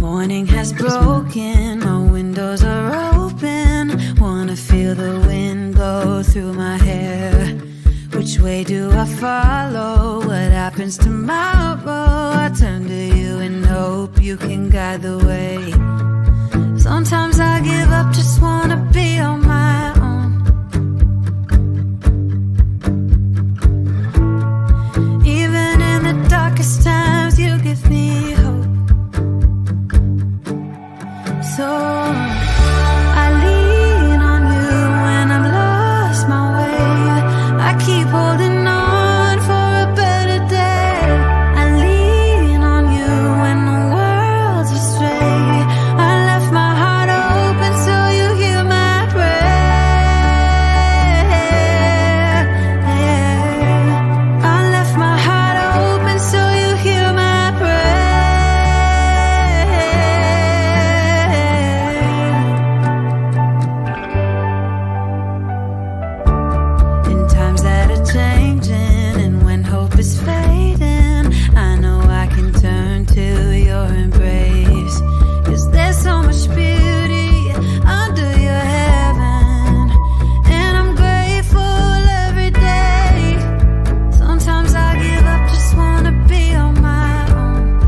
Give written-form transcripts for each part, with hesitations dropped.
Morning has broken, my windows are open. Wanna feel the wind blow through my hair. Which way do I follow? What happens tomorrow? I turn to you and hope you can guide the way. Sometimes I give up, just wanna be on my own. Even in the darkest times, you give me hope. So I lean on you when I've lost my way. I keep holding on for a better day. I lean on you when the world's astray. I left my heart open so you hear my prayer. I left my heart open so you hear my prayer. In times that are changing and when hope is fading, I know I can turn to your embrace. 'Cause there's so much beauty under your heaven, and I'm grateful every day. Sometimes I give up, just wanna be on my own.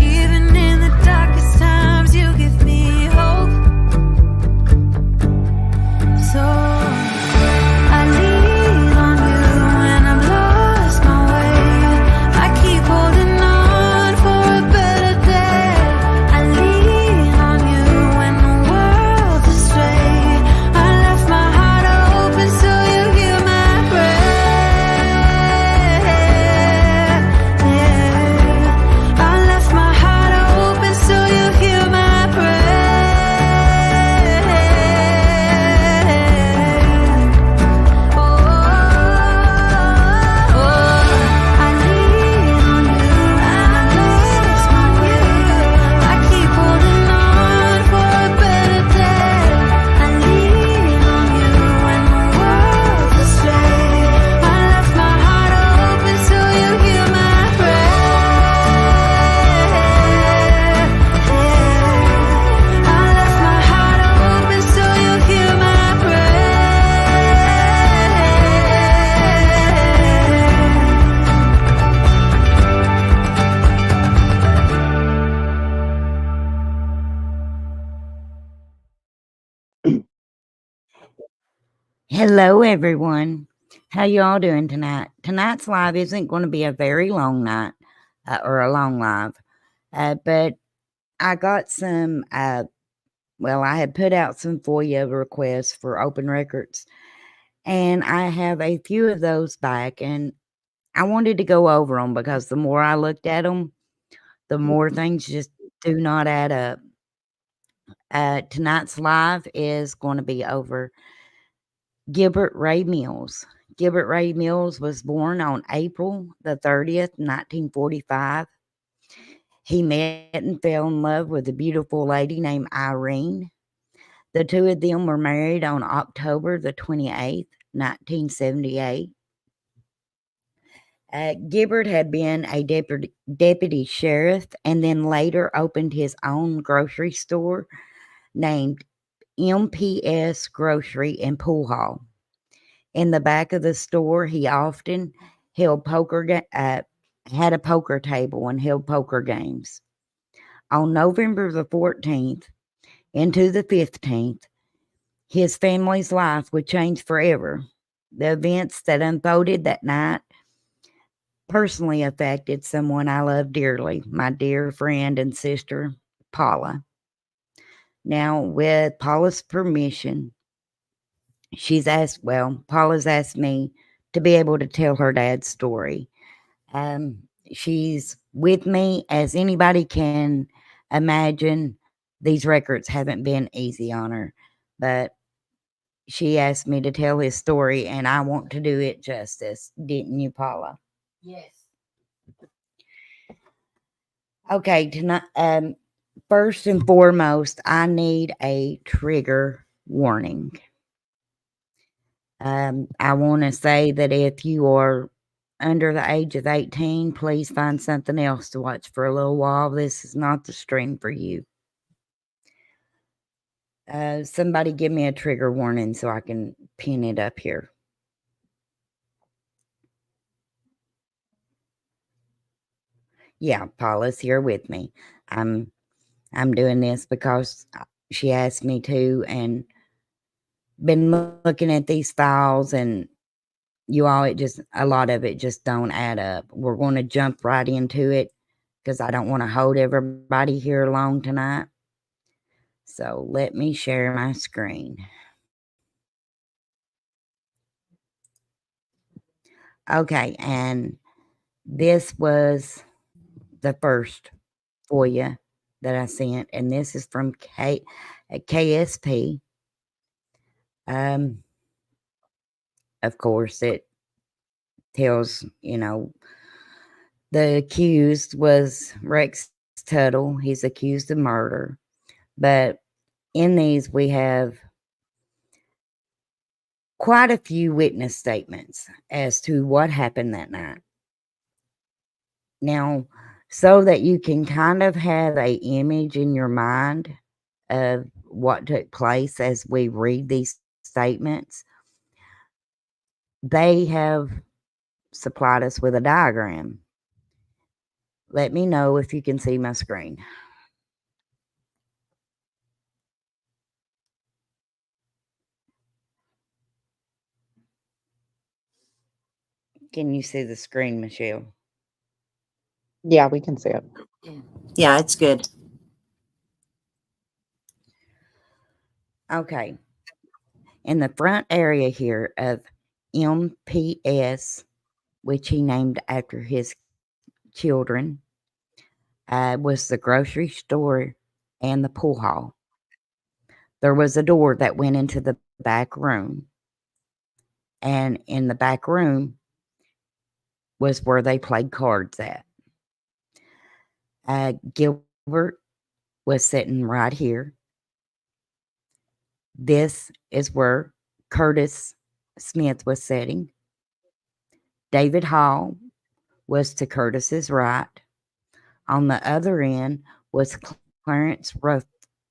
Even in the darkest times, you give me hope. So I lean on you when I've lost my way. I keep holding on for a better day. I lean on you when the world's astray. I left my heart open so you hear my prayer. I left my heart open so you hear my prayer. I lean on you and I've lost my way. I keep holding on for a better day. I lean on you when the world's astray. I left my heart open so you hear my prayer. I left my heart open so you hear my prayer. Hello, everyone. How you all doing tonight? Tonight's live isn't going to be a very long night or a long live, but I got some. Well, I had put out some FOIA requests for open records, and I have a few of those back, and I wanted to go over them because the more I looked at them, the more things just do not add up. Tonight's live is going to be over Gilbert Ray Mills. Gilbert Ray Mills was born on April the 30th, 1945. He met and fell in love with a beautiful lady named Irene. The two of them were married on October the 28th, 1978. Gilbert had been a deputy sheriff and then later opened his own grocery store named MPS Grocery in Pool Hall. In the back of the store, he often held had a poker table and held poker games. On November the 14th into the 15th, his family's life would change forever. The events that unfolded that night personally affected someone I love dearly, my dear friend and sister, Paula. Now, with Paula's permission, Paula's asked me to be able to tell her dad's story. She's with me. As anybody can imagine, these records haven't been easy on her, but she asked me to tell his story, and I want to do it justice. Didn't you, Paula? Yes. Okay, tonight, first and foremost, I need a trigger warning. I want to say that if you are under the age of 18, please find something else to watch for a little while. This is not the stream for you. Somebody give me a trigger warning so I can pin it up here. Yeah, Paula's here with me. I'm doing this because she asked me to, and been looking at these files, and you all, a lot of it just don't add up. We're going to jump right into it because I don't want to hold everybody here long tonight. So let me share my screen. Okay, and this was the first FOIA that I sent, and this is from KSP. Of course, it tells, the accused was Rex Tuttle. He's accused of murder. But in these, we have quite a few witness statements as to what happened that night. Now, so that you can kind of have a image in your mind of what took place as we read these statements, they have supplied us with a diagram. Let me know if you can see my screen. Can you see the screen, Michelle? Yeah, we can see it. Yeah, it's good. Okay. In the front area here of MPS, which he named after his children, was the grocery store and the pool hall. There was a door that went into the back room, and in the back room was where they played cards at. Gilbert was sitting right here. This is where Curtis Smith was sitting. David Hall was to Curtis's right. On the other end was Clarence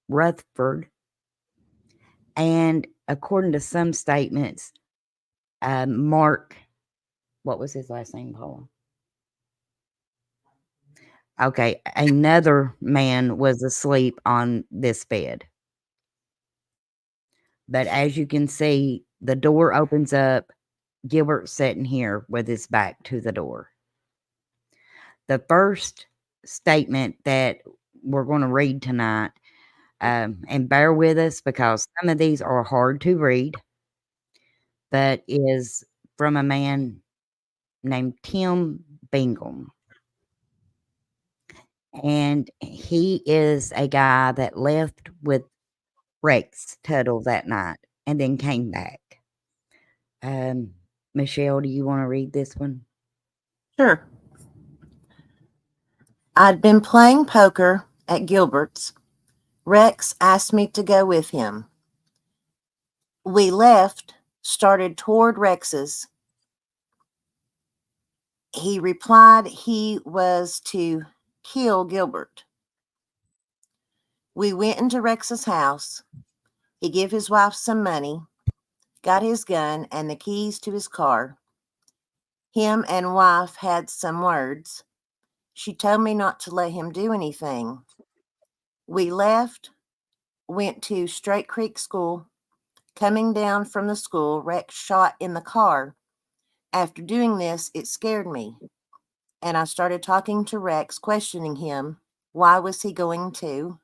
Rutherford. And according to some statements, Mark, what was his last name, Paula? Okay, another man was asleep on this bed. But as you can see, the door opens up. Gilbert's sitting here with his back to the door. The first statement that we're going to read tonight, and bear with us because some of these are hard to read, but is from a man named Tim Bingham. And he is a guy that left with Rex Tuttle that night and then came back. Michelle, do you want to read this one? Sure. I'd been playing poker at Gilbert's. Rex asked me to go with him. We left, started toward Rex's. He replied he was to kill Gilbert. We went into Rex's house. He gave his wife some money, got his gun and the keys to his car. Him and wife had some words. She told me not to let him do anything. We left, went to Straight Creek School. Coming down from the school, Rex shot in the car. After doing this, it scared me. And I started talking to Rex, questioning him. Why was he going to?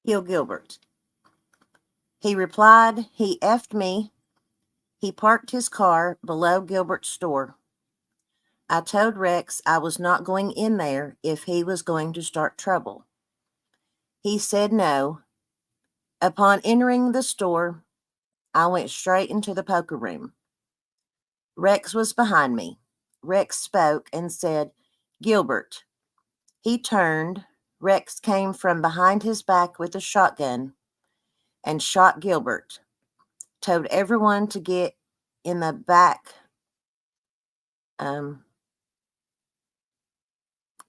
Kill Gilbert. He replied, he effed me. He parked his car below Gilbert's store. I told Rex I was not going in there if he was going to start trouble. He said no. Upon entering the store, I went straight into the poker room. Rex was behind me. Rex spoke and said, Gilbert. He turned. Rex came from behind his back with a shotgun and shot Gilbert, told everyone to get in the back.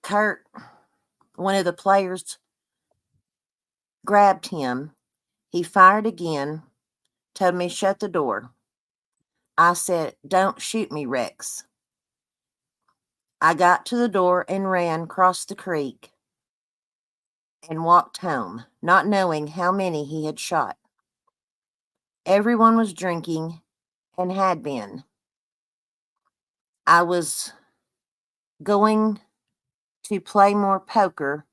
Kurt, one of the players, grabbed him. He fired again, told me shut the door. I said, "Don't shoot me, Rex." I got to the door and ran across the creek and walked home, not knowing how many he had shot. Everyone was drinking and had been. I was going to play more poker.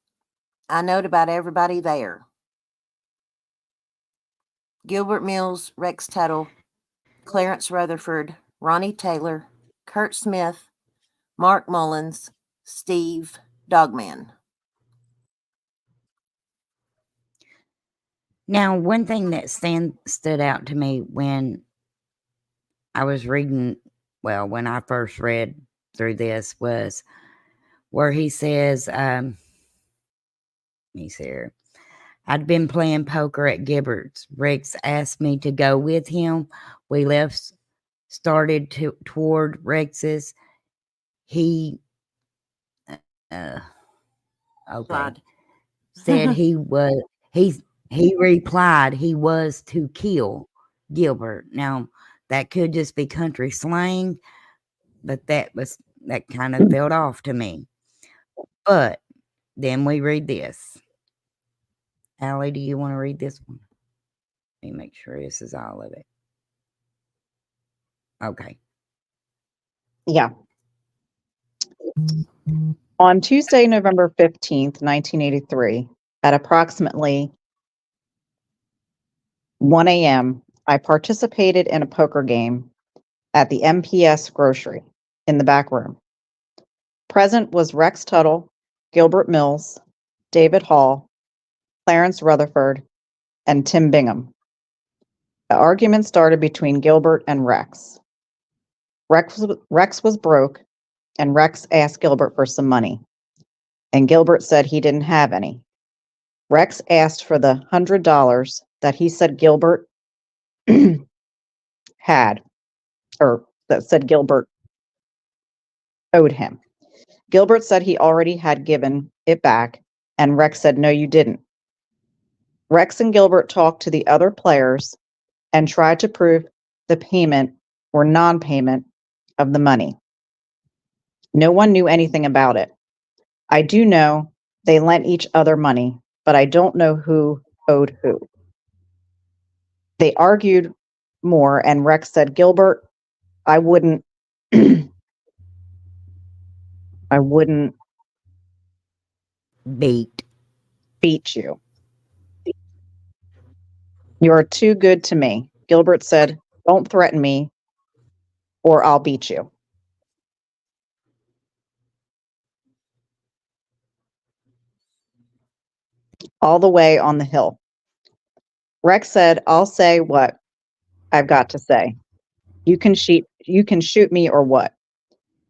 I knowed about everybody there. Gilbert Mills, Rex Tuttle, Clarence Rutherford, Ronnie Taylor, Kurt Smith, Mark Mullins, Steve Dogman. Now, one thing that stood out to me when I was reading, well, when I first read through this was where he says, let me see here. I'd been playing poker at Gilbert's. Rex asked me to go with him. We left, started toward Rex's. He, okay, God. said he replied he was to kill Gilbert. Now, that could just be country slang, but that kind of felt off to me. But then we read this. Allie, do you want to read this one? Let me make sure this is all of it. Okay. Yeah. On Tuesday, November 15th, 1983, at approximately 1 a.m., I participated in a poker game at the MPS Grocery in the back room. Present was Rex Tuttle, Gilbert Mills, David Hall, Clarence Rutherford, and Tim Bingham. The argument started between Gilbert and Rex. Rex was broke, and Rex asked Gilbert for some money, and Gilbert said he didn't have any. Rex asked for the $100 that he said Gilbert had, or that said Gilbert owed him. Gilbert said he already had given it back, and Rex said, "No, you didn't." Rex and Gilbert talked to the other players and tried to prove the payment or non-payment of the money. No one knew anything about it. I do know they lent each other money, but I don't know who owed who. They argued more, and Rex said, "Gilbert, I wouldn't I wouldn't Beat. beat you. You are too good to me." Gilbert said, "Don't threaten me or I'll beat you." All the way on the hill. Rex said, "I'll say what I've got to say. You can shoot me or what?"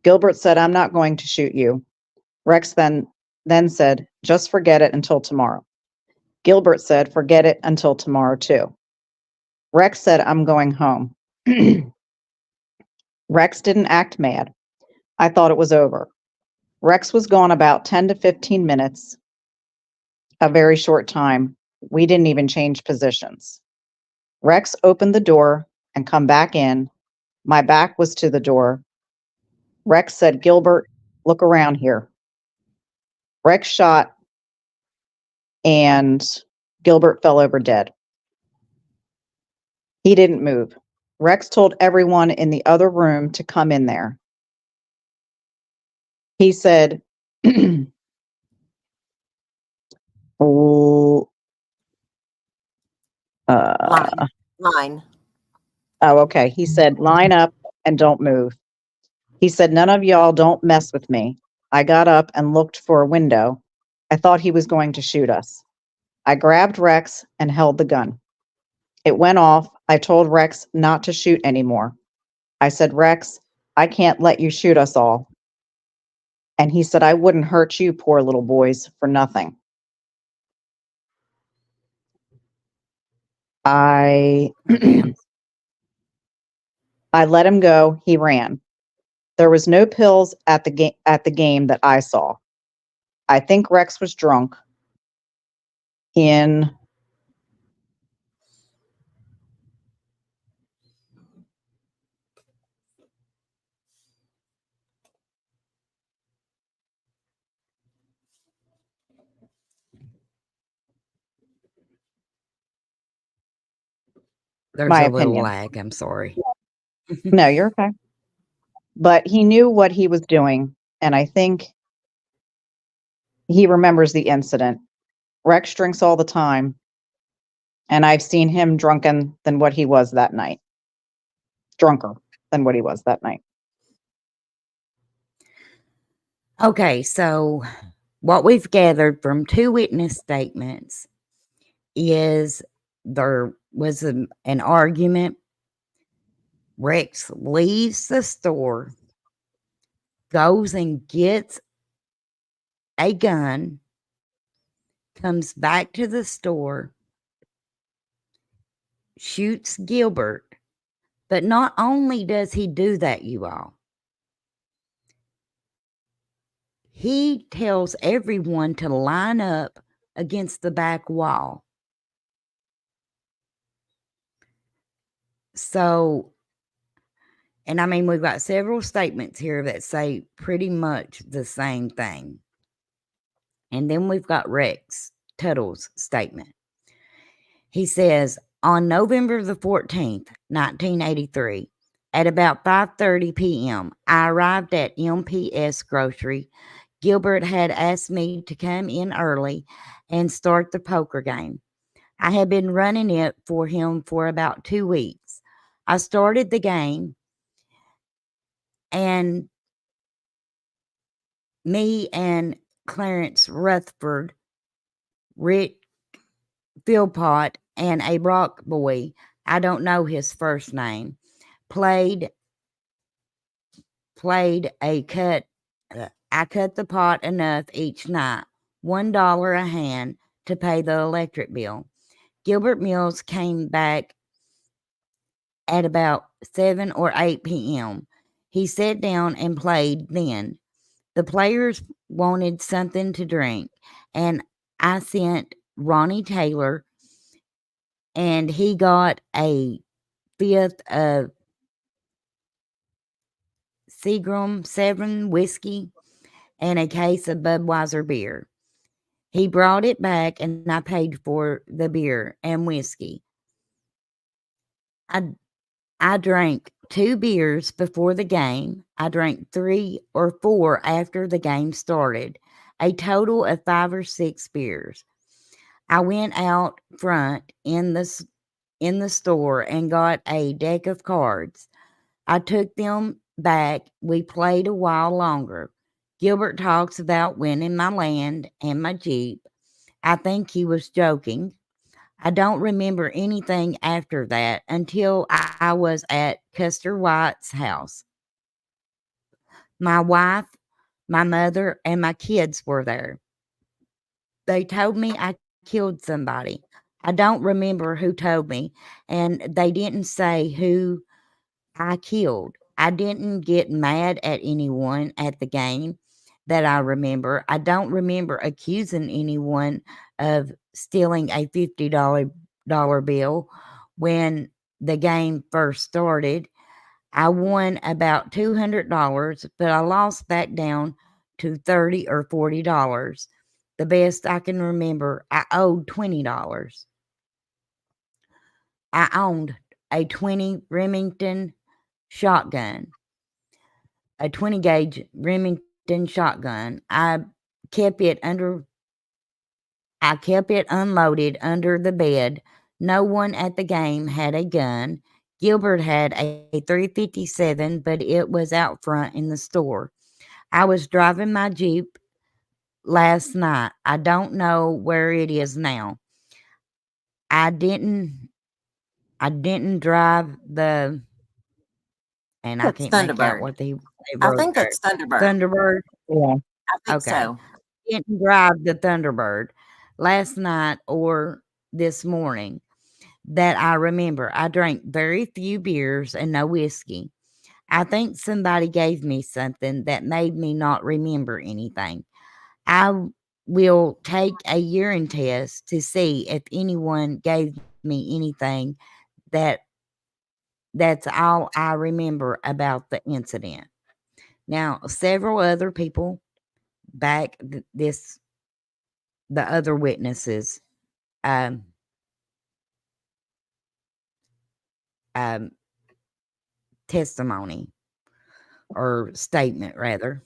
Gilbert said, "I'm not going to shoot you." Rex then said, "Just forget it until tomorrow." Gilbert said, "Forget it until tomorrow too." Rex said, "I'm going home." Rex didn't act mad. I thought it was over. Rex was gone about 10 to 15 minutes, a very short time. We didn't even change positions. Rex opened the door and come back in. My back was to the door. Rex said, "Gilbert, look around here." Rex shot and Gilbert fell over dead. He didn't move. Rex told everyone in the other room to come in there. He said, "Oh, Line. oh, okay." He said, "Line up and don't move." He said, "None of y'all don't mess with me." I got up and looked for a window. I thought he was going to shoot us. I grabbed Rex and held the gun. It went off. I told Rex not to shoot anymore. I said, "Rex, I can't let you shoot us all." And he said, "I wouldn't hurt you poor little boys for nothing." I Okay. I let him go. He ran. There was no pills at the game that I saw. I think Rex was drunk in There's my a little opinion. lag. I'm sorry. No, you're okay. But he knew what he was doing, and I think he remembers the incident. Rex drinks all the time, and I've seen him drunken than what he was that night. Drunker than what he was that night. Okay, so what we've gathered from 2 witness statements is there was an argument. Rex leaves the store, goes and gets a gun, comes back to the store, shoots Gilbert. But not only does he do that, you all, he tells everyone to line up against the back wall. So, and I mean, we've got several statements here that say pretty much the same thing. And then we've got Rex Tuttle's statement. He says, on November the 14th, 1983, at about 5:30 p.m., I arrived at MPS Grocery. Gilbert had asked me to come in early and start the poker game. I had been running it for him for about 2 weeks. I started the game, and me and Clarence Rutherford, Rick Philpott, and a Brock boy, I don't know his first name, played a cut. I cut the pot enough each night, $1 a hand, to pay the electric bill. Gilbert Mills came back at about 7 or 8 p.m. He sat down and played then. The players wanted something to drink, and I sent Ronnie Taylor, and he got a fifth of Seagram 7 whiskey and a case of Budweiser beer. He brought it back, and I paid for the beer and whiskey. I drank 2 beers before the game. I drank 3 or 4 after the game started, a total of 5 or 6 beers. I went out front in the store and got a deck of cards. I took them back. We played a while longer. Gilbert talks about winning my land and my Jeep. I think he was joking. I don't remember anything after that until I was at Custer White's house. My wife, my mother, and my kids were there. They told me I killed somebody. I don't remember who told me, and they didn't say who I killed. I didn't get mad at anyone at the game that I remember. I don't remember accusing anyone of stealing a $50 bill when the game first started. I won about $200, but I lost back down to $30 or $40. The best I can remember, I owed $20. I owned a 20 Remington shotgun, a 20 gauge Remington shotgun. I kept it unloaded under the bed. No one at the game had a gun. Gilbert had a 357, but it was out front in the store. I was driving my Jeep last night. I don't know where it is now. I didn't drive the, and I That's can't make out Thunderbird. what they I wrote think there. that's Thunderbird. Thunderbird. Yeah. I think Okay. so. Didn't drive the Thunderbird last night or this morning. that I remember. I drank very few beers and no whiskey. I think somebody gave me something that made me not remember anything. I will take a urine test to see if anyone gave me anything that that's all I remember about the incident. Now, several other people back the other witnesses um, um, testimony or statement rather.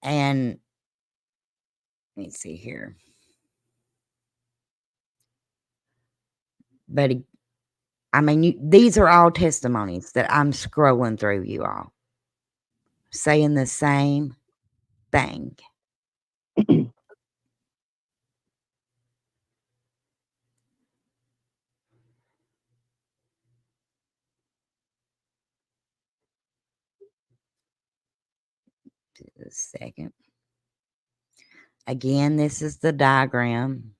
And let me see here. But I mean, these are all testimonies that I'm scrolling through, you all, saying the same thing. Just a second. Again, this is the diagram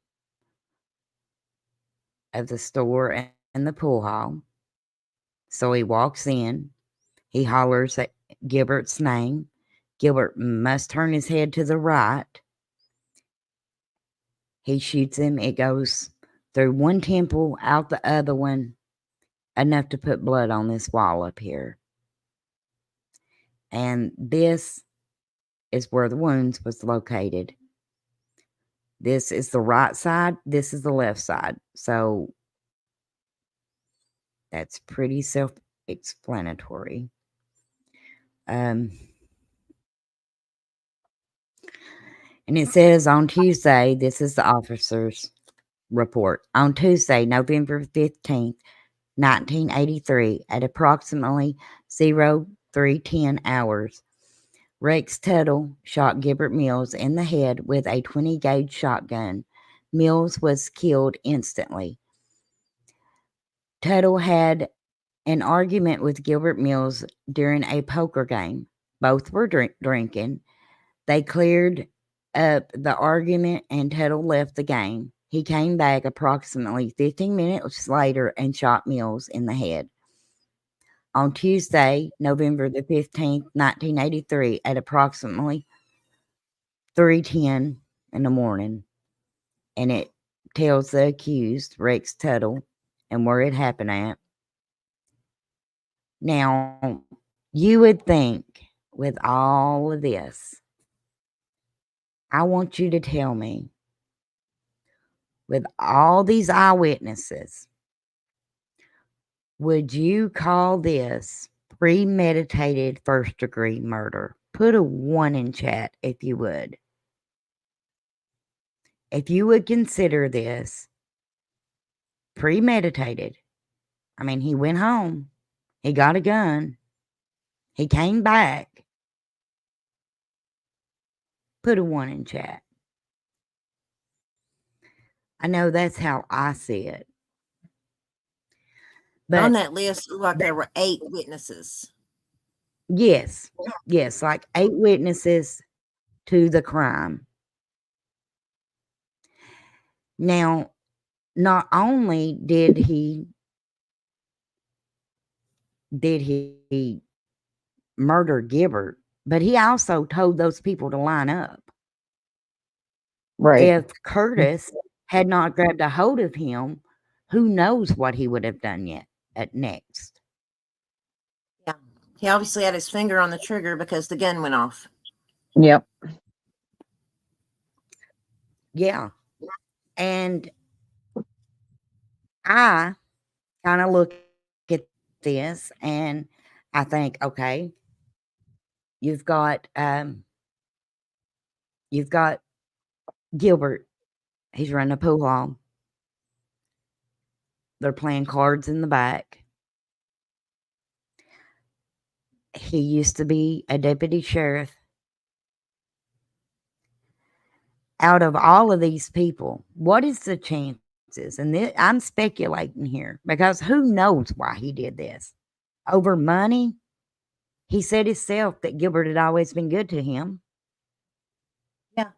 of the store and the pool hall. So he walks in, he hollers at Gilbert's name. Gilbert must turn his head to the right. He shoots him. It goes through one temple, out the other one, enough to put blood on this wall up here. And this is where the wounds was located. This is the right side. This is the left side. So that's pretty self-explanatory. And it says on Tuesday, this is the officer's report. On Tuesday, November 15th, 1983, at approximately 03:10 hours, Rex Tuttle shot Gilbert Mills in the head with a 20-gauge shotgun. Mills was killed instantly. Tuttle had an argument with Gilbert Mills during a poker game. Both were drinking. They cleared up the argument and Tuttle left the game. He came back approximately 15 minutes later and shot Mills in the head. On Tuesday, November the 15th, 1983, at approximately 3:10 in the morning, and it tells the accused, Rex Tuttle, and where it happened at. Now, you would think with all of this, I want you to tell me, with all these eyewitnesses, would you call this premeditated first-degree murder? Put a 1 in chat if you would. If you would consider this premeditated, I mean, he went home, he got a gun, he came back. Put a 1 in chat. I know that's how I see it. But On that list, it looked like there were 8 witnesses. yes, like 8 witnesses to the crime. Now, not only did he murder Gilbert, but he also told those people to line up. Right. If Curtis had not grabbed a hold of him, who knows what he would have done yet at next. Yeah. He obviously had his finger on the trigger because the gun went off. Yep. Yeah. And I kind of look at this and I think, okay, you've got Gilbert. He's running a pool hall. They're playing cards in the back. He used to be a deputy sheriff. Out of all of these people, what is the chances? And I'm speculating here because who knows why he did this? Over money? He said himself that Gilbert had always been good to him. Yeah.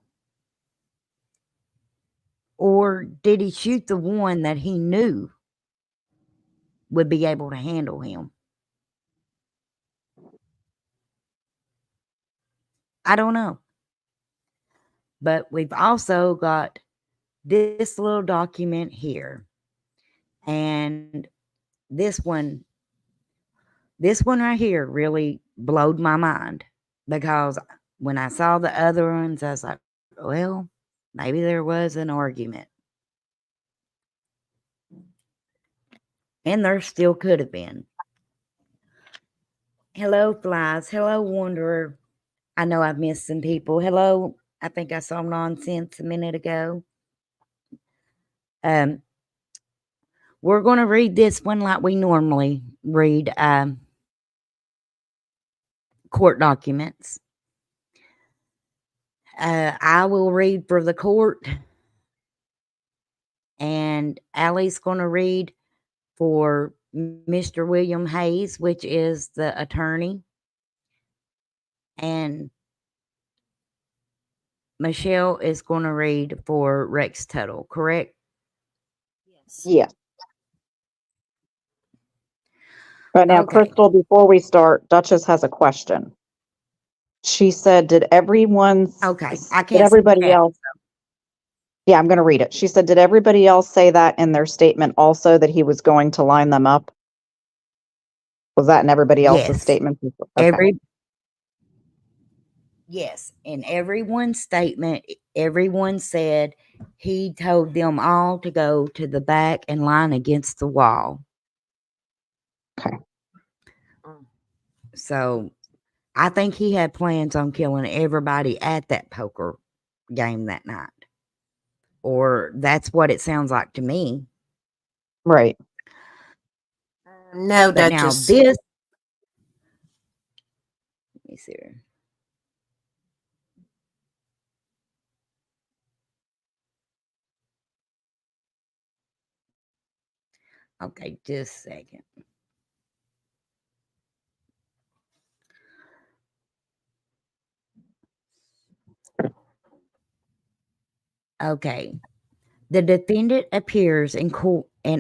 Or did he shoot the one that he knew would be able to handle him? I don't know. But we've also got this little document here. And this one right here really blowed my mind, because when I saw the other ones, I was like, well, maybe there was an argument. And there still could have been. Hello, Flies. Hello, Wanderer. I know I've missed some people. Hello. I think I saw Nonsense a minute ago. We're going to read this one like we normally read court documents. I will read for the court, and Allie's going to read for Mr. William Hayes, which is the attorney, and Michelle is going to read for Rex Tuttle, correct? Yes. Yeah. But now, Okay. Crystal, before we start, Duchess has a question. She said, did everybody else? Yeah, I'm going to read it. She said, did everybody else say that in their statement also, that he was going to line them up? Was that in everybody else's Yes. statement? Okay. Yes, in everyone's statement, everyone said he told them all to go to the back and line against the wall. Okay. So I think he had plans on killing everybody at that poker game that night. Or that's what it sounds like to me. Right. No, But now Duchess. this, let me see here. Okay, just a second. Okay. The defendant appears in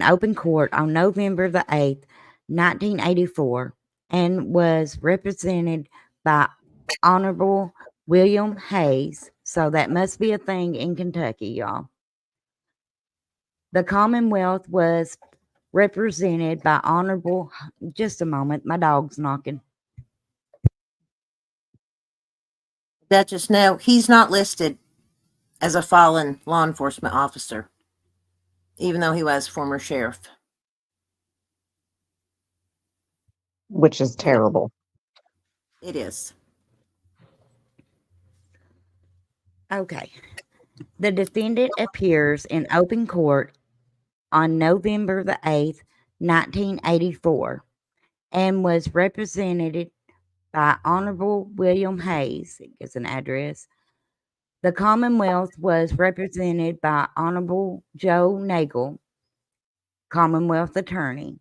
open court on November the 8th, 1984, and was represented by Honorable William Hayes. So that must be a thing in Kentucky, y'all. The Commonwealth was represented by Honorable, just a moment, my dog's knocking. Duchess, no, he's not listed as a fallen law enforcement officer, even though he was former sheriff. Which is terrible. It is. Okay. The defendant appears in open court on November the 8th, 1984, and was represented by Honorable William Hayes. It gives an address. The Commonwealth was represented by Honorable Joe Nagel, Commonwealth Attorney.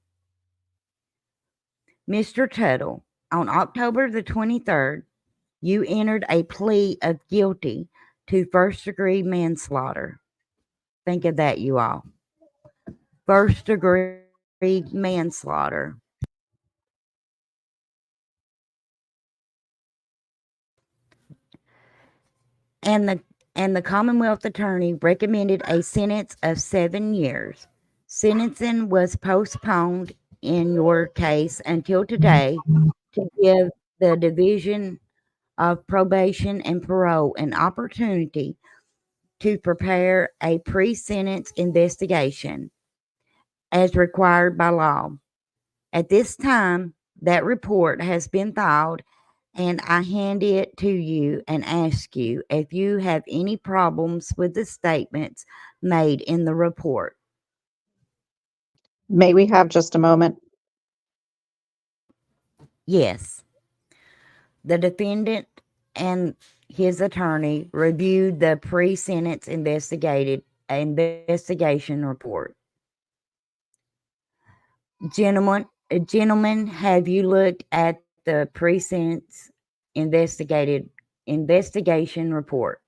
Mr. Tuttle, on October the 23rd, you entered a plea of guilty to first-degree manslaughter. Think of that, you all. First-degree manslaughter. And the Commonwealth Attorney recommended a sentence of 7 years. Sentencing was postponed in your case until today to give the Division of Probation and Parole an opportunity to prepare a pre-sentence investigation as required by law. At this time, that report has been filed, and I hand it to you and ask you if you have any problems with the statements made in the report. May we have just a moment? Yes. The defendant and his attorney reviewed the pre-sentence investigation report. Gentlemen, have you looked at the pre-sentence investigation report?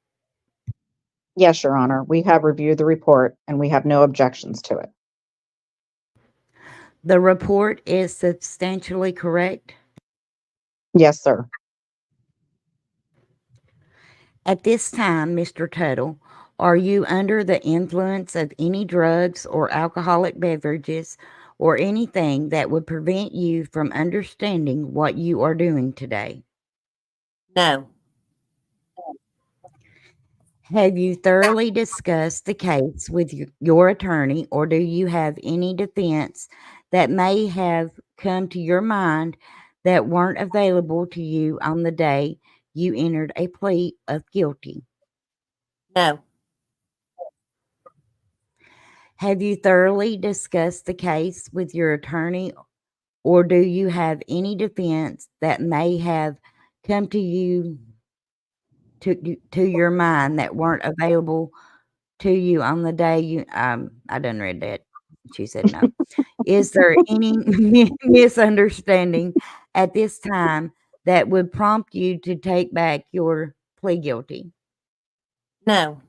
Yes, Your Honor. We have reviewed the report and we have no objections to it. The report is substantially correct. Yes, sir. At this time, Mr. Tuttle, are you under the influence of any drugs or alcoholic beverages or anything that would prevent you from understanding what you are doing today? No. Have you thoroughly discussed the case with your attorney, or do you have any defense that may have come to your mind that weren't available to you on the day you entered a plea of guilty? No. Have you thoroughly discussed the case with your attorney, or do you have any defense that may have come to you to your mind that weren't available to you on the day you I done read that. She said no. Is there any misunderstanding at this time that would prompt you to take back your plea guilty? No.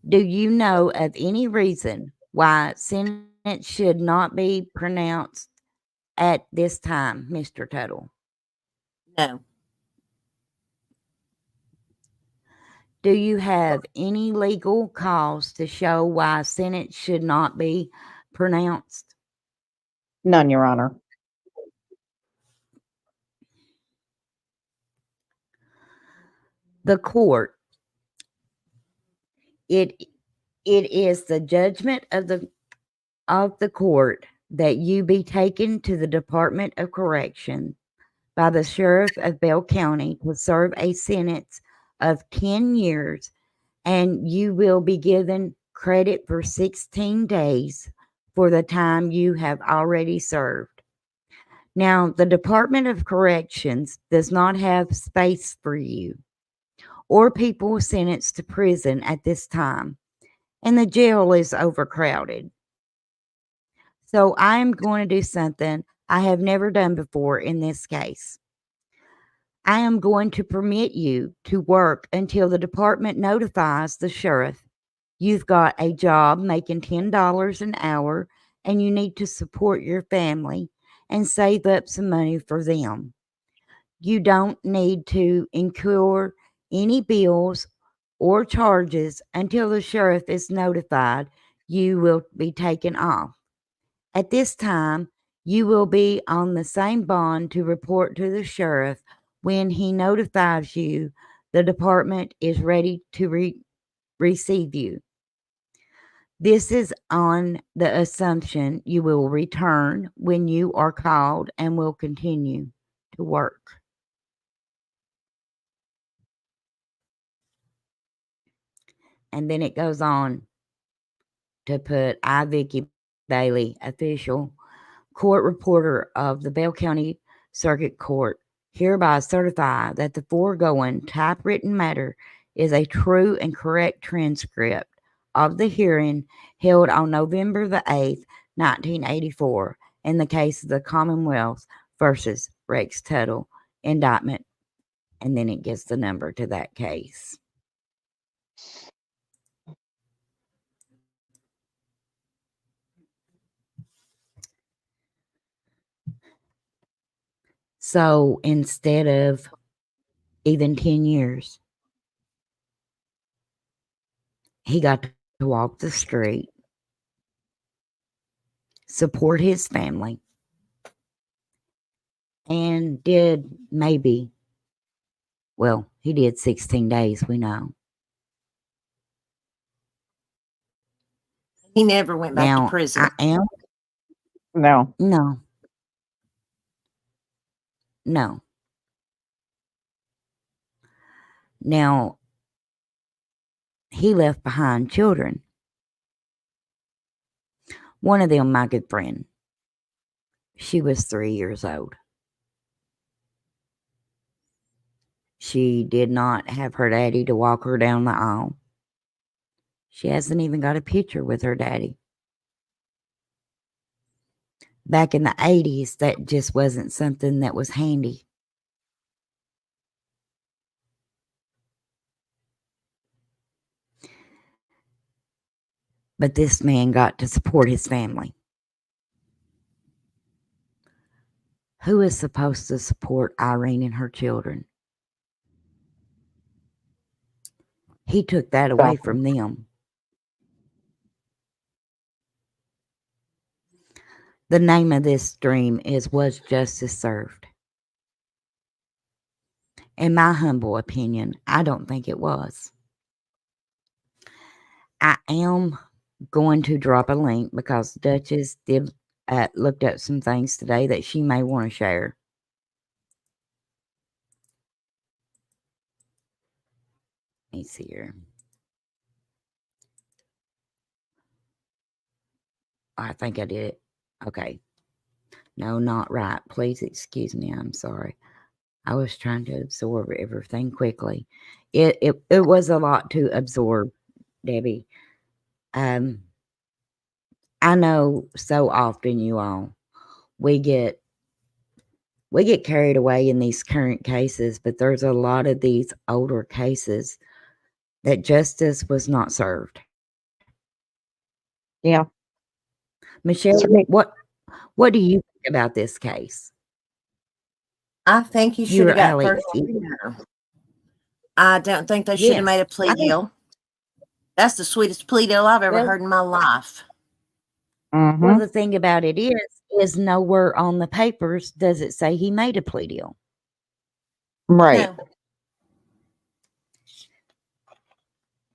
Do you know of any reason why sentence should not be pronounced at this time, Mr. Tuttle? No. Do you have any legal cause to show why sentence should not be pronounced? None, Your Honor. The court, it is the judgment of the court that you be taken to the Department of Correction by the Sheriff of Bell County to serve a sentence of 10 years, and you will be given credit for 16 days for the time you have already served. Now, the Department of Corrections does not have space for you or people sentenced to prison at this time, and the jail is overcrowded. So I am going to do something I have never done before in this case. I am going to permit you to work until the department notifies the sheriff you've got a job making $10 an hour and you need to support your family and save up some money for them. You don't need to incur any bills or charges until the sheriff is notified you will be taken off. At this time, you will be on the same bond to report to the sheriff when he notifies you the department is ready to receive you. This is on the assumption you will return when you are called and will continue to work. And then it goes on to put, I, Vicky Bailey, official court reporter of the Bell County Circuit Court, hereby certify that the foregoing typewritten matter is a true and correct transcript of the hearing held on November the 8th, 1984, in the case of the Commonwealth versus Rex Tuttle indictment. And then it gives the number to that case. So instead of even 10 years, he got to walk the street, support his family, and did maybe, well, he did 16 days, we know. He never went back to Now, prison. I am, No. no. Now, he left behind children. One of them, my good friend, she was 3 years old. She did not have her daddy to walk her down the aisle. She hasn't even got a picture with her daddy. Back in the 80s, that just wasn't something that was handy. But this man got to support his family. Who is supposed to support Irene and her children? He took that away from them. The name of this stream is Was Justice Served? In my humble opinion, I don't think it was. I am going to drop a link because Duchess did looked up some things today that she may want to share. Let me see here. I think I did it. Okay. No, not right. Please excuse me. I'm sorry. I was trying to absorb everything quickly. It was a lot to absorb, Debbie. I know so often you all we get carried away in these current cases, but there's a lot of these older cases that justice was not served. Yeah. Michelle, Certainly. what do you think about this case? I think you should You're have got Alex. first degree murder. I don't think they should have Yes, made a plea deal. That's the sweetest plea deal I've ever Well- heard in my life. Mhm. Well, the thing about it is nowhere on the papers does it say he made a plea deal. Right. No.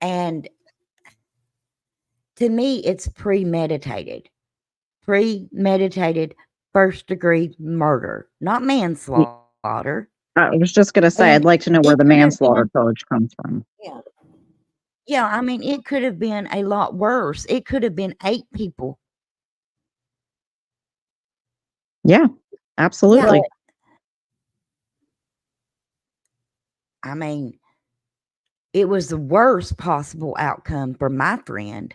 And to me, it's premeditated first degree murder, not manslaughter. I was just going to say, I'd And like to know where it the could have manslaughter been- charge comes from. Yeah. Yeah, I mean, it could have been a lot worse. It could have been 8 people. Yeah, absolutely. But, I mean, it was the worst possible outcome for my friend.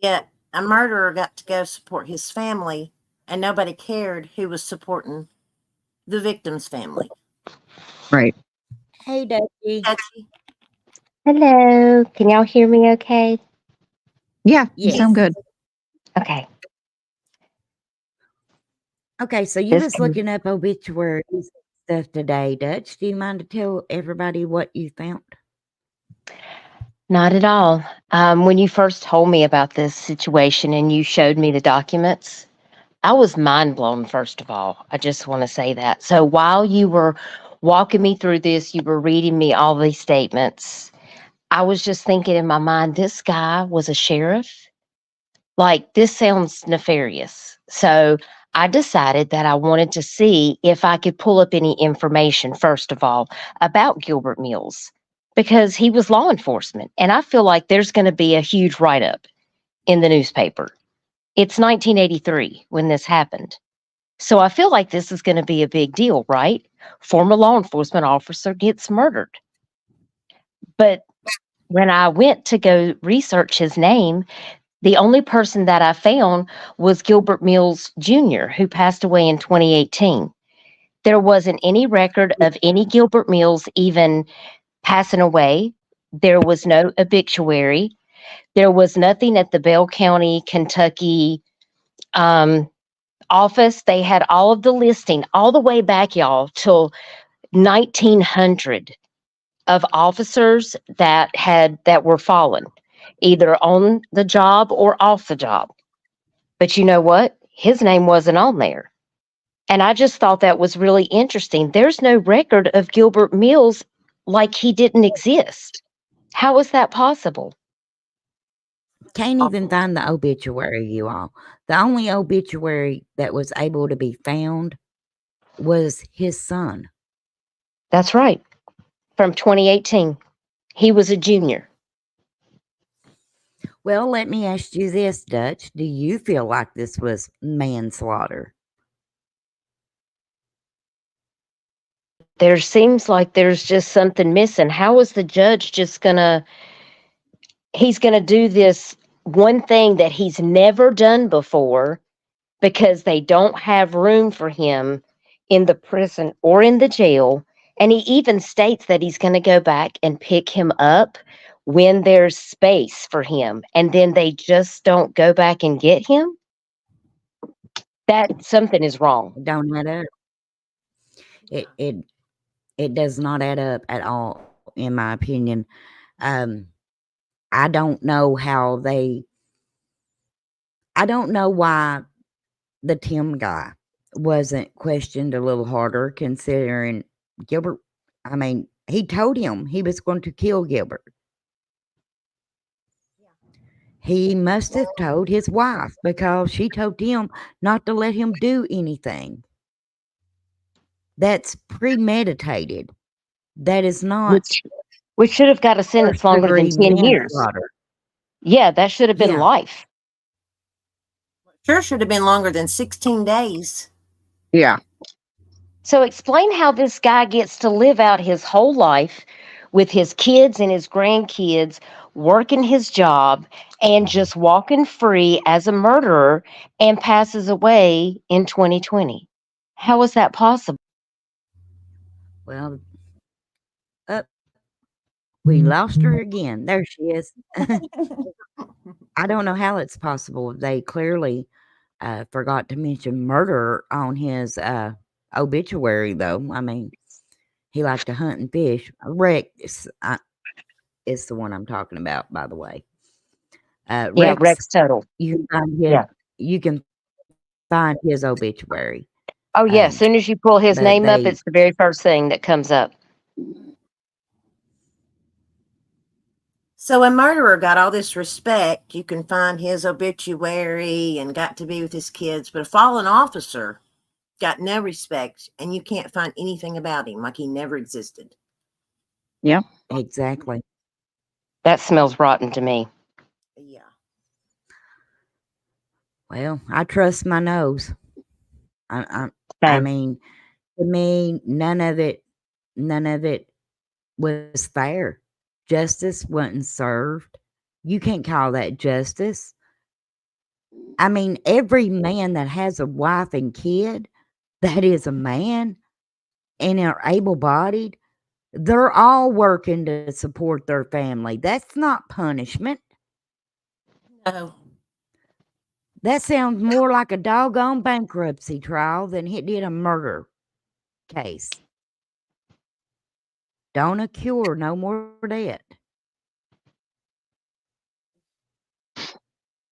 Yet a murderer got to go support his family, and nobody cared who was supporting the victim's family. Right. Hey, Dusty. Hello. Can y'all hear me okay? Yeah, you Yes. sound good. Okay. Okay, so you This was can- looking up obituaries and stuff today, Dutch. Do you mind to tell everybody what you found? Not at all. When you first told me about this situation and you showed me the documents, I was mind blown, first of all. I just want to say that. So while you were walking me through this, you were reading me all these statements. I was just thinking in my mind, this guy was a sheriff. Like, this sounds nefarious. So I decided that I wanted to see if I could pull up any information, first of all, about Gilbert Mills, because he was law enforcement. And I feel like there's going to be a huge write up in the newspaper. It's 1983 when this happened. So I feel like this is going to be a big deal, right? Former law enforcement officer gets murdered. But when I went to go research his name, the only person that I found was Gilbert Mills Jr., who passed away in 2018. There wasn't any record of any Gilbert Mills even passing away. There was no obituary. There was nothing at the Bell County, Kentucky office. They had all of the listing all the way back, y'all, till 1900 of officers that were fallen, either on the job or off the job. But you know what? His name wasn't on there. And I just thought that was really interesting. There's no record of Gilbert Mills, like he didn't exist. How is that possible? Can't even find the obituary, you all. The only obituary that was able to be found was his son. That's right. From 2018. He was a junior. Well, let me ask you this, Dutch. Do you feel like this was manslaughter? There seems like there's just something missing. How is the judge just he's gonna do this one thing that he's never done before because they don't have room for him in the prison or in the jail, And he even states that he's going to go back and pick him up when there's space for him. And then they just don't go back and get him. That something is wrong. It don't add up. It does not add up at all, in my opinion. I don't know why the Tim guy wasn't questioned a little harder, considering Gilbert. I mean, he told him he was going to kill Gilbert. He must have told his wife, because she told him not to let him do anything. That's premeditated. That is not Which should have got a sentence longer than first-degree 10 years. manslaughter. Yeah, that should have been Yeah. life. Sure should have been longer than 16 days. Yeah. So explain how this guy gets to live out his whole life with his kids and his grandkids, working his job, and just walking free as a murderer, and passes away in 2020. How is that possible? Well, we lost her again. There she is. I don't know how it's possible. They clearly forgot to mention murder on his obituary, though. I mean, he liked to hunt and fish. Rex is the one I'm talking about, by the way. Yeah, Rex Tuttle. You can find his, Yeah. you can find his obituary. Oh, yeah. As soon as you pull his but name up, they- it's the very first thing that comes up. So a murderer got all this respect. You can find his obituary and got to be with his kids, but a fallen officer got no respect, and you can't find anything about him, like he never existed. Yeah. Exactly. That smells rotten to me. Yeah. Well, I trust my nose. I Same. mean, to me, none of it was fair. Justice wasn't served. You can't call that justice. I mean, every man that has a wife and kid that is a man and are able-bodied, they're all working to support their family. That's not punishment. No. That sounds more like a doggone bankruptcy trial than it did a murder case. Don't cure no more debt.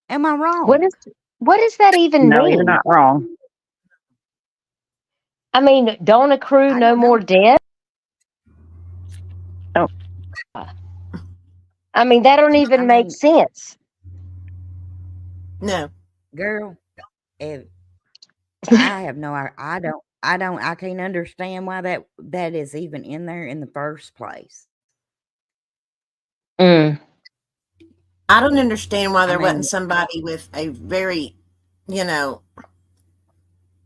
Am I wrong? What does that even No, mean? you're not wrong. I mean, don't accrue I no don't more know. debt? Oh. I mean, that don't even make mean- sense. No. Girl, if I have no I can't understand why that is even in there in the first place. Mm. I don't understand why there mean- wasn't somebody with a very,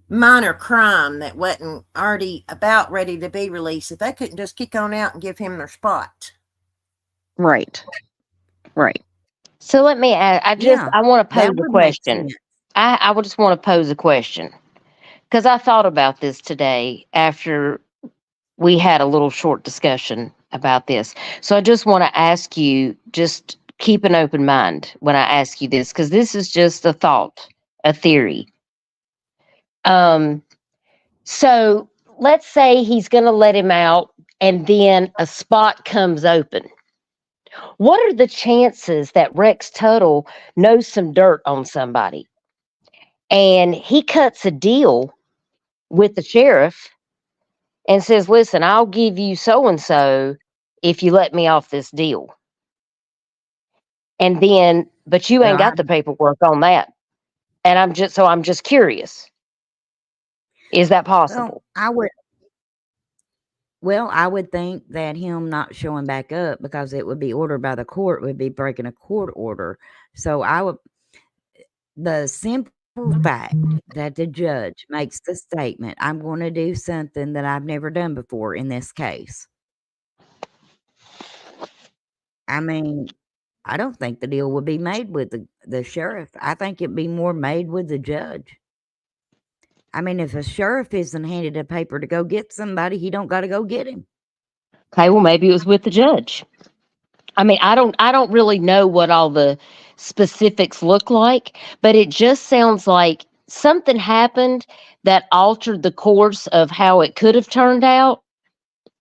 minor crime that wasn't already about ready to be released. If they couldn't just kick on out and give him their spot. Right. Right. So let me ask, Yeah, I want to pose That a would make question. sense. I would just want to pose a question, because I thought about this today after we had a little short discussion about this. So I just want to ask you, just keep an open mind when I ask you this, because this is just a thought, a theory. So let's say he's going to let him out and then a spot comes open. What are the chances that Rex Tuttle knows some dirt on somebody and he cuts a deal with the sheriff and says, listen, I'll give you so and so if you let me off this deal? And then, but you ain't Well, got the paperwork on that. And I'm just curious. Is that possible? I would think that him not showing back up, because it would be ordered by the court, would be breaking a court order. So the simple fact that the judge makes the statement, I'm going to do something that I've never done before in this case. I mean, I don't think the deal would be made with the sheriff. I think it'd be more made with the judge. I mean, if a sheriff isn't handed a paper to go get somebody, he don't got to go get him. Okay, well, maybe it was with the judge. I mean, I don't really know what all the specifics look like, but it just sounds like something happened that altered the course of how it could have turned out.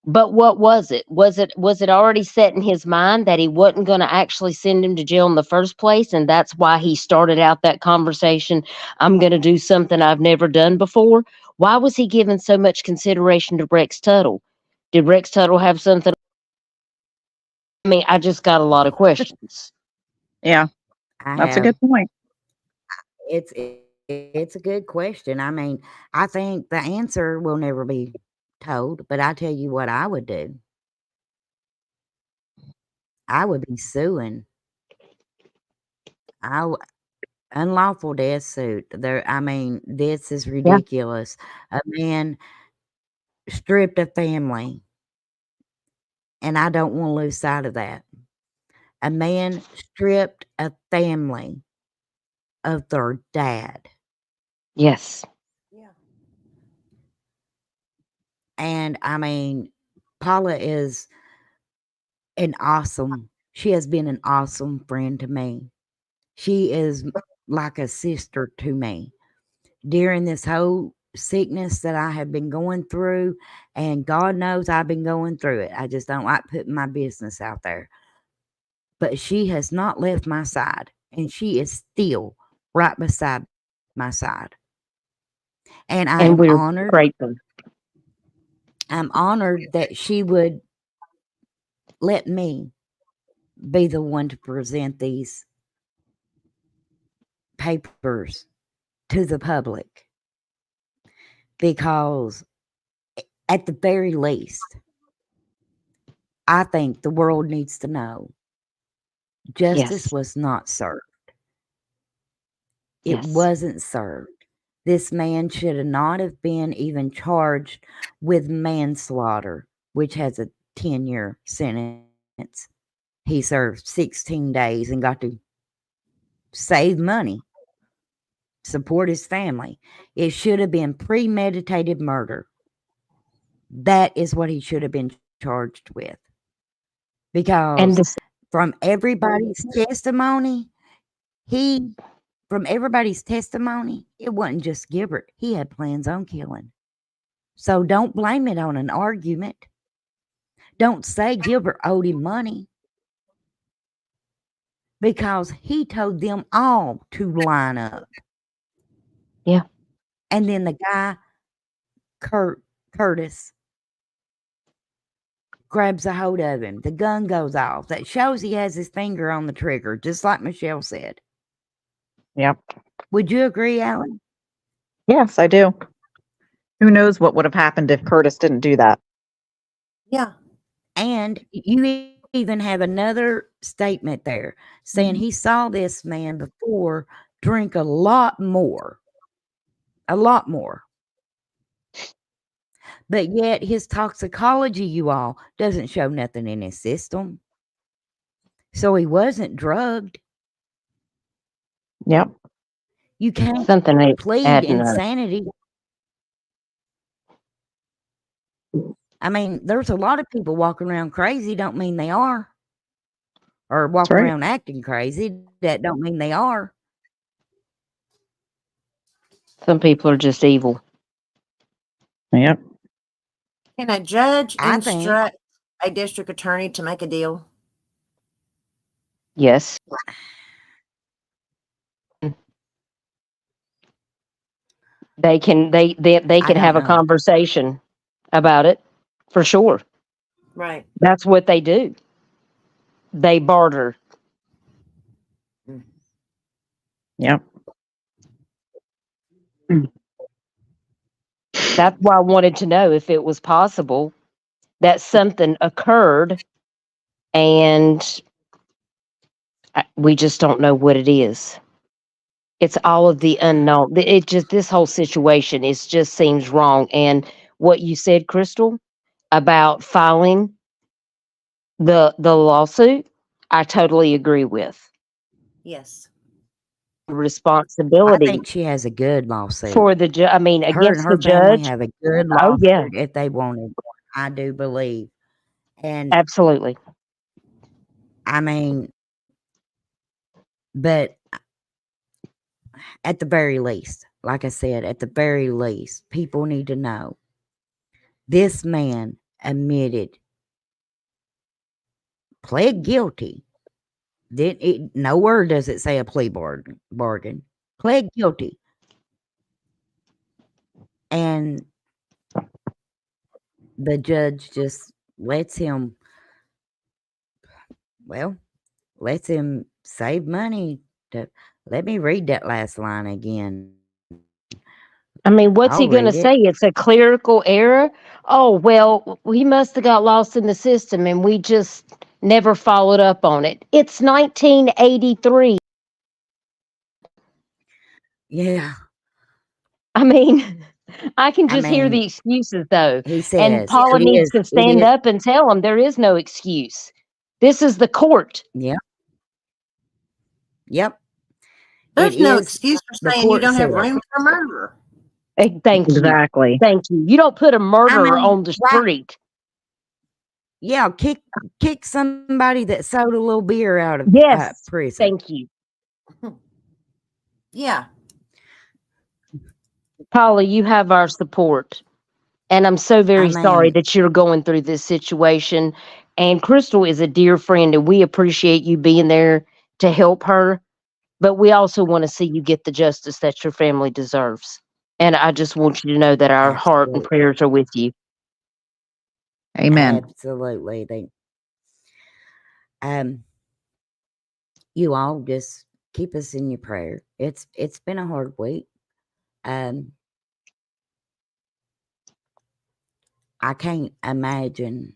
But what was it? Was it already set in his mind that he wasn't going to actually send him to jail in the first place, and that's why he started out that conversation? I'm going to do something I've never done before. Why was he giving so much consideration to Rex Tuttle? Did Rex Tuttle have something? I mean, I just got a lot of questions. Yeah, I that's a have. good point. It's a good question. I mean, I think the answer will never be told, but I tell you what I would do. I would be suing. I w- Unlawful death suit. There. I mean, this is Yeah. ridiculous. A man stripped a family, and I don't want to lose sight of that. A man stripped a family of their dad. Yes. Yeah. And I mean, Paula is she has been an awesome friend to me. She is like a sister to me during this whole sickness that I have been going through. And God knows I've been going through it. I just don't like putting my business out there. But she has not left my side, and she is still right beside my side. And I And am we're honored. grateful. I'm honored that she would let me be the one to present these papers to the public, because at the very least, I think the world needs to know justice Yes. was not served. It Yes. wasn't served. This man should have not have been even charged with manslaughter, which has a 10-year sentence. He served 16 days and got to save money, support his family. It should have been premeditated murder. That is what he should have been charged with. And Because this, from everybody's testimony, he from everybody's testimony, it wasn't just Gilbert. He had plans on killing. So don't blame it on an argument. Don't say Gilbert owed him money, because he told them all to line up. yeah. And then the guy, Curtis, grabs a hold of him. The gun goes off. That shows he has his finger on the trigger, just like Michelle said. Yep. Would you agree, Alan? Yes, I do. Who knows what would have happened if Curtis didn't do that? Yeah. And you even have another statement there saying he saw this man before drink a lot more. A lot more. But yet his toxicology, you all, doesn't show nothing in his system. So he wasn't drugged. Yep. You can't Something ain't plead adding up. insanity. I mean, there's a lot of people walking around crazy, don't mean they are. Or That's walking right. around acting crazy, that don't mean they are. Some people are just evil. Yep. Can a judge I think instruct a district attorney to make a deal? Yes. They I can don't have a know. conversation about it for sure. Right. That's what they do. They barter. Yep. That's why I wanted to know if it was possible that something occurred and we just don't know what it is. It's all of the unknown. It just, this whole situation is just seems wrong. And what you said, Crystal, about filing the lawsuit, I totally agree with. Yes. I responsibility think she has a good lawsuit. for the I mean, Her and against her the family judge. have a good Oh yeah, lawsuit if they wanted one, I do believe. And absolutely. I mean, but at the very least, like I said, at the very least, people need to know this man admitted, pled guilty. Nowhere does it say a plea bargain. Pled guilty. And the judge just lets him, well, lets him save money to, let me read that last line again. I mean, what's I'll he going to read it. say? It's a clerical error? Oh, well, he must have got lost in the system and we just never followed up on it. It's 1983. Yeah. I mean, I can I just hear the mean, excuses though. he And says Paula needs to it stand is. up and tell him there is no excuse. This is the court. Yep. Yep. It There's no is. excuse for The saying you court don't have said. room for murder. Thank you. Exactly. Thank you. You don't put a I murderer mean, on the why? street. Yeah, kick somebody that sold a little beer out of Yes. prison. Thank you. Yeah. Paula, you have our support. And I'm so I very sorry mean, that you're going through this situation. And Crystal is a dear friend, and we appreciate you being there to help her. But we also want to see you get the justice that your family deserves. And I just want you to know that our heart and absolutely, prayers are with you. Amen. absolutely. Um, you all just keep us in your prayer. It's been a hard week. Um, I can't imagine.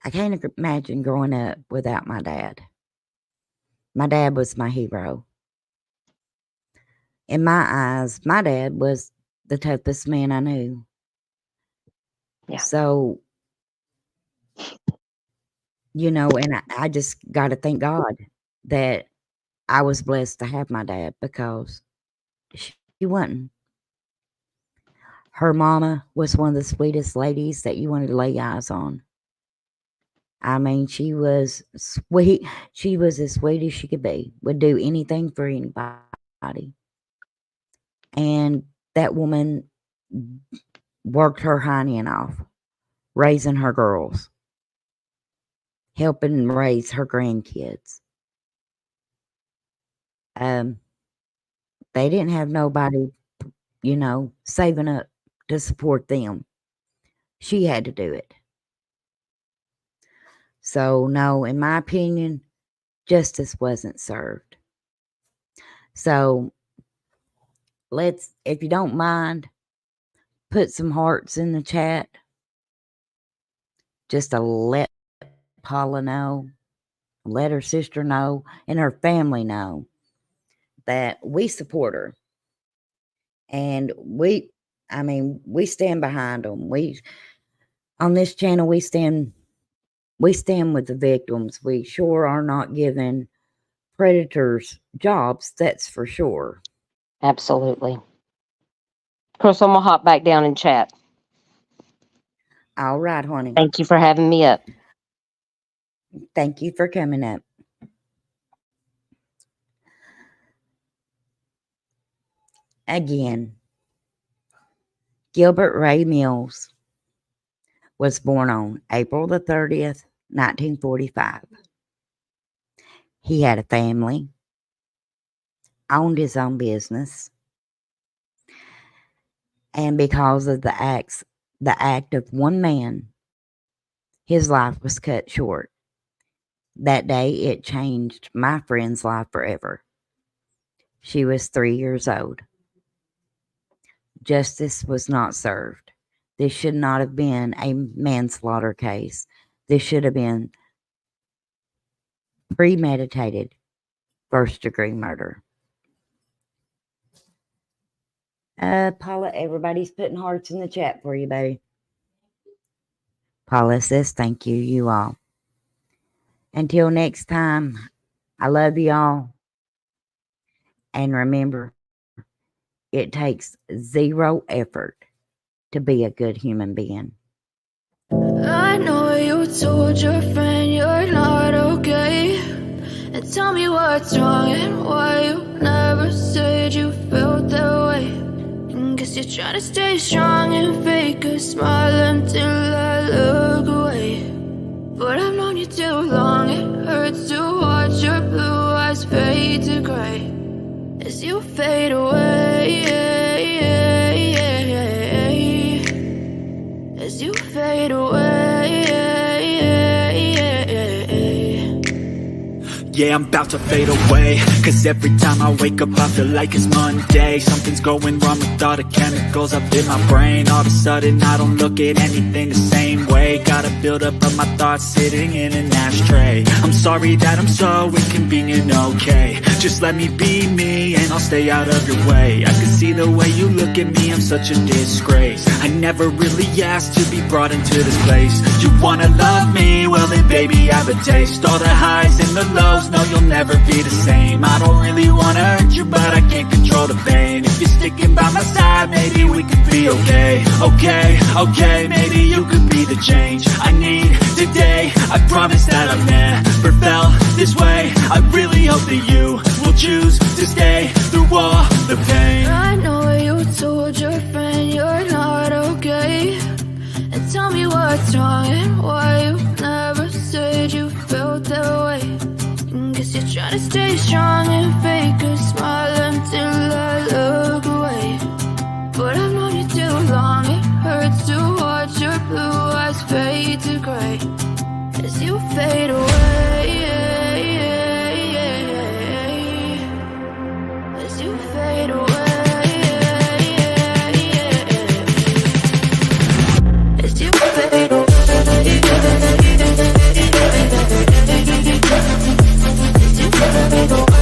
I can't imagine growing up without my dad. My dad was my hero. In my eyes, my dad was the toughest man I knew. Yeah. So, and I just got to thank God that I was blessed to have my dad because she wasn't. Her mama was one of the sweetest ladies that you wanted to lay eyes on. I mean, she was sweet. She was as sweet as she could be, would do anything for anybody. And that woman worked her hiney off, raising her girls, helping raise her grandkids. They didn't have nobody, saving up to support them. She had to do it. So, no, in my opinion, justice wasn't served. So, if you don't mind, put some hearts in the chat just to let Paula know, let her sister know, and her family know that we support her. And we stand behind them. On this channel, we stand with the victims. We sure are not giving predators jobs, that's for sure. Absolutely. Crystal, I'm going to hop back down and chat. All right, honey. Thank you for having me up. Thank you for coming up. Again, Gilbert Ray Mills was born on April the 30th, 1945. He had a family, owned his own business, and because of the act of one man, his life was cut short. That day, it changed my friend's life forever. She was 3 years old. Justice was not served. This should not have been a manslaughter case. This should have been premeditated first-degree murder. Paula, everybody's putting hearts in the chat for you, baby. Paula says thank you, you all. Until next time, I love you all. And remember, it takes zero effort to be a good human being. I know you told your friend you're not okay. And tell me what's wrong and why you never said you felt that way. And guess you're trying to stay strong and fake a smile until I look away. But I've known you too long, it hurts to watch your blue eyes fade to gray as you fade away. As you fade away. Yeah, I'm about to fade away, cause every time I wake up I feel like it's Monday. Something's going wrong with all the chemicals up in my brain. All of a sudden I don't look at anything the same way. Got a buildup of my thoughts sitting in an ashtray. I'm sorry that I'm so inconvenient, okay. Just let me be me and I'll stay out of your way. I can see the way you look at me, I'm such a disgrace. I never really asked to be brought into this place. You wanna love me? Well then baby I have a taste. All the highs and the lows, no you'll never be the same. I don't really wanna hurt you but I can't control the pain. If you're sticking by my side maybe we could be okay. Okay, maybe you could be the change I need today. I promise that I've never felt this way. I really hope that you will choose to stay through all the pain. I know you told your friend you're not okay. And tell me what's wrong and why you never said you felt that way. And guess you're trying to stay strong and fake a smile until I look away. But I've known you too long, it hurts to watch your blue eyes fade to gray as you fade away. As you fade away. As you fade away. As you fade away.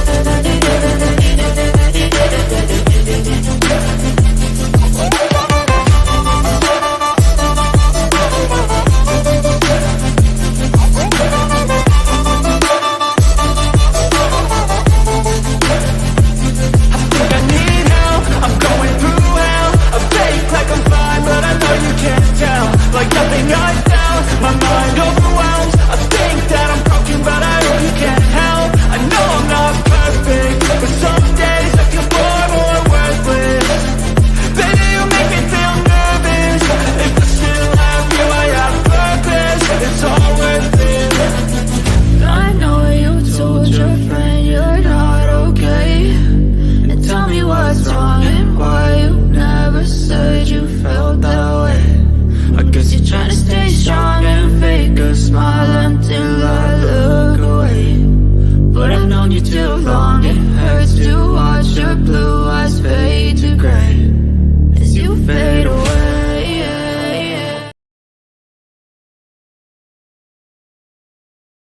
Like nothing I found, my mind overwhelms. I think that I'm broken, but I really can't help. I know I'm not perfect, but some days I feel far more worthless. Baby, you make me feel nervous. If I still have you, I have purpose. It's all worth it. I know you told your friend you're not okay. And tell me what's wrong and why you never said you felt that way. I guess you're trying to stay strong and fake a smile until I look away. But I've known you too long, it hurts to watch your blue eyes fade